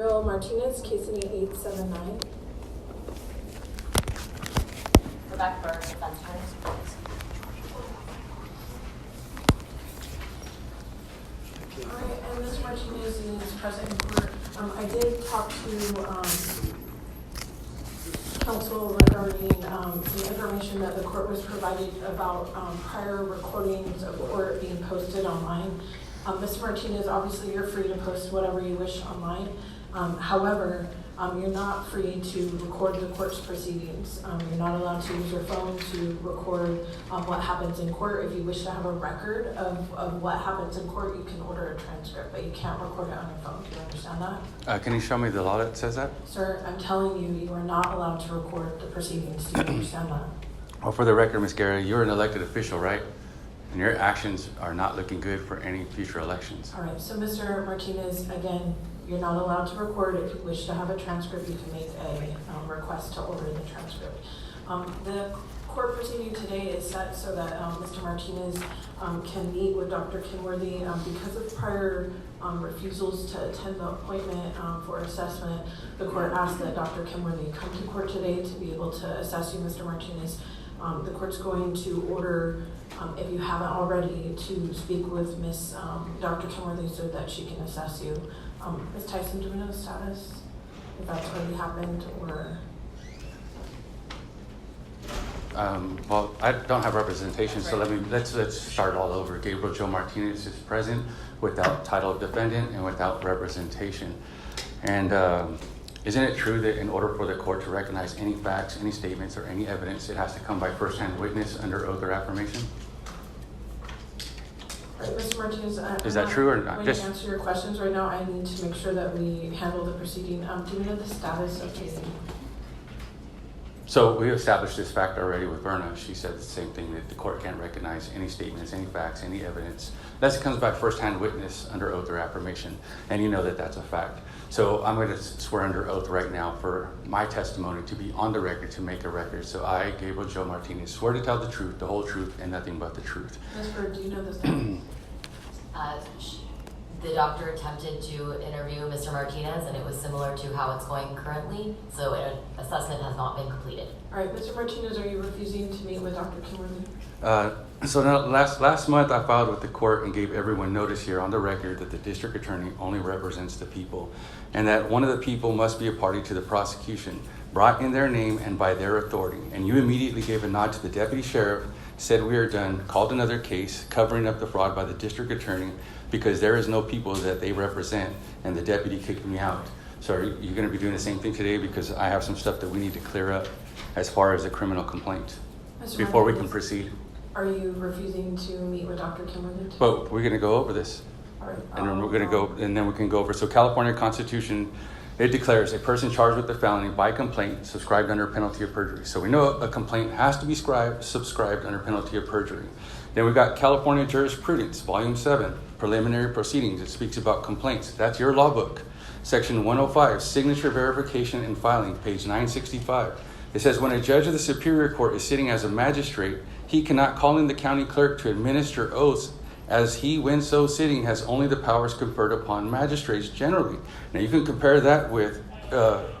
Bill Martinez, case ID 879. Go back for defense attorneys, please. All right, and Mr. Martinez is present in court. I did talk to counsel regarding the information that the court was provided about prior recordings of court being posted online. Mr. Martinez, obviously you're free to post whatever you wish online. However, you're not free to record the court's proceedings. You're not allowed to use your phone to record what happens in court. If you wish to have a record of what happens in court, you can order a transcript, but you can't record it on your phone. Do you understand that? Can you show me the law that says that? Sir, I'm telling you, you are not allowed to record the proceedings. Do you understand that? Well, for the record, Ms. Guerra, you're an elected official, right? And your actions are not looking good for any future elections. All right, so Mr. Martinez, again, you're not allowed to record. If you wish to have a transcript, you can make a request to order the transcript. The court proceeding today is set so that Mr. Martinez can meet with Dr. Kenworthy. Because of prior refusals to attend the appointment for assessment, the court asked that Dr. Kenworthy come to court today to be able to assess you, Mr. Martinez. The court's going to order, if you haven't already, to speak with Ms. Dr. Kenworthy so that she can assess you. Ms. Tyson, do we know the status? If that's already happened, or? Well, I don't have representation, so let's start all over. Gabriel Joe Martinez is present without title of defendant and without representation. And isn't it true that in order for the court to recognize any facts, any statements, or any evidence, it has to come by first-hand witness under oath or affirmation? Right, Mr. Martinez, is that true or not? When you answer your questions right now, I need to make sure that we handle the proceeding. Do you know the status of the? So we established this fact already with Berna. She said the same thing, that the court can't recognize any statements, any facts, any evidence. That comes by first-hand witness under oath or affirmation, and you know that that's a fact. So I'm going to swear under oath right now for my testimony to be on the record, to make a record. So I, Gabriel Joe Martinez, swear to tell the truth, the whole truth, and nothing but the truth. Ms. Bird, do you know the status? The doctor attempted to interview Mr. Martinez, and it was similar to how it's going currently, so an assessment has not been completed. All right, Mr. Martinez, are you refusing to meet with Dr. Kimberly? So now, last month I filed with the court and gave everyone notice here on the record that the district attorney only represents the people, and that one of the people must be a party to the prosecution, brought in their name and by their authority. And you immediately gave a nod to the deputy sheriff, said we are done, called another case, covering up the fraud by the district attorney, because there is no people that they represent, and the deputy kicked me out. So are you going to be doing the same thing today? Because I have some stuff that we need to clear up as far as the criminal complaint before we can proceed. Are you refusing to meet with Dr. Kimberly today? But we're going to go over this. All right. And then we're going to go, and then we can go over. So California Constitution, it declares a person charged with a felony by complaint subscribed under penalty of perjury. So we know a complaint has to be subscribed under penalty of perjury. Then we've got California Jurisprudence, Volume 7, Preliminary Proceedings. It speaks about complaints. That's your law book. Section 105, Signature Verification and Filing, page 965. It says, when a judge of the Superior Court is sitting as a magistrate, he cannot call in the county clerk to administer oaths, as he, when so sitting, has only the powers conferred upon magistrates generally. Now you can compare that with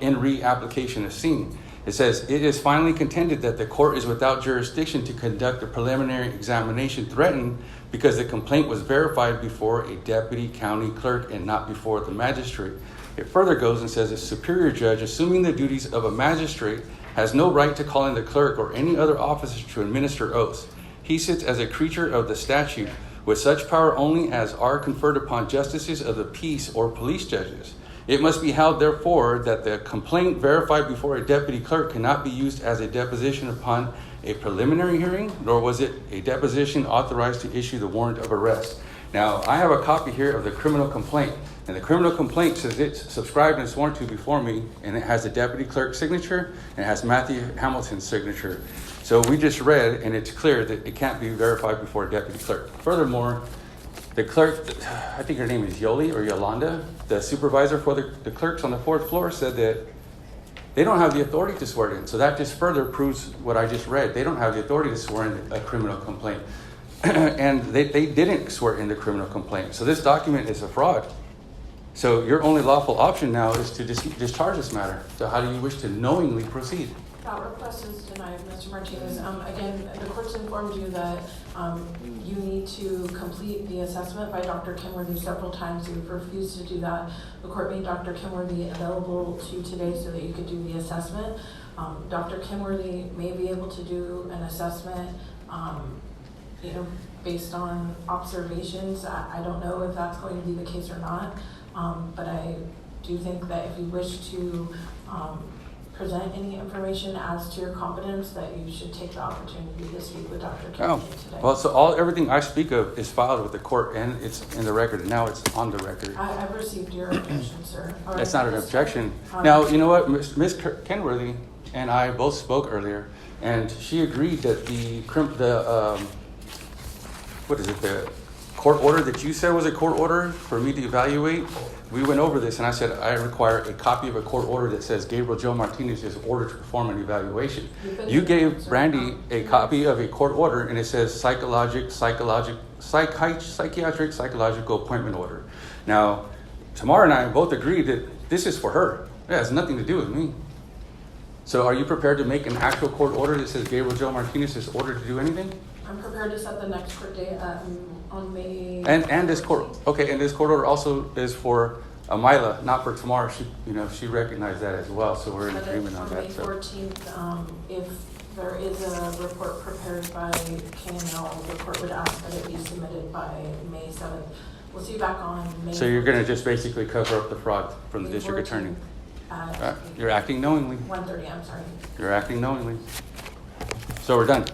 in re-application of scene. It says, it is finally contended that the court is without jurisdiction to conduct a preliminary examination threatened because the complaint was verified before a deputy county clerk and not before the magistrate. It further goes and says, a superior judge, assuming the duties of a magistrate, has no right to call in the clerk or any other officer to administer oaths. He sits as a creature of the statute, with such power only as are conferred upon justices of the peace or police judges. It must be held, therefore, that the complaint verified before a deputy clerk cannot be used as a deposition upon a preliminary hearing, nor was it a deposition authorized to issue the warrant of arrest. Now, I have a copy here of the criminal complaint, and the criminal complaint says it's subscribed and sworn to before me, and it has the deputy clerk's signature, and it has Mathew Hamilton's signature. So we just read, and it's clear that it can't be verified before a deputy clerk. Furthermore, the clerk, I think her name is Yoli or Yolanda, the supervisor for the clerks on the fourth floor, said that they don't have the authority to swear in. So that just further proves what I just read. They don't have the authority to swear in a criminal complaint. And they didn't swear in the criminal complaint. So this document is a fraud. So your only lawful option now is to discharge this matter. So how do you wish to knowingly proceed? That request is denied, Mr. Martinez. Again, the court's informed you that you need to complete the assessment by Dr. Kenworthy several times. You've refused to do that. The court made Dr. Kenworthy available to you today so that you could do the assessment. Dr. Kenworthy may be able to do an assessment, based on observations. I don't know if that's going to be the case or not, but I do think that if you wish to present any information as to your competence, that you should take the opportunity to speak with Dr. Kenworthy today. Well, so everything I speak of is filed with the court, and it's in the record, and now it's on the record. I've received your objection, sir. That's not an objection. Now, you know what? Ms. Kenworthy and I both spoke earlier, and she agreed that the court order that you said was a court order for me to evaluate, we went over this, and I said I require a copy of a court order that says Gabriel Joe Martinez is ordered to perform an evaluation. You gave Brandy a copy of a court order, and it says psychiatric psychological appointment order. Now, Tamara and I both agreed that this is for her. It has nothing to do with me. So are you prepared to make an actual court order that says Gabriel Joe Martinez is ordered to do anything? I'm prepared to set the next court date on May. And this court, and this court order also is for Amila, not for Tamara. She recognized that as well, so we're in agreement on that. On May 14th, if there is a report prepared by KNL, the court would ask that it be submitted by May 7th. We'll see you back on May. So you're going to just basically cover up the fraud from the district attorney. You're acting knowingly. 1:30. I'm sorry. You're acting knowingly. So we're done.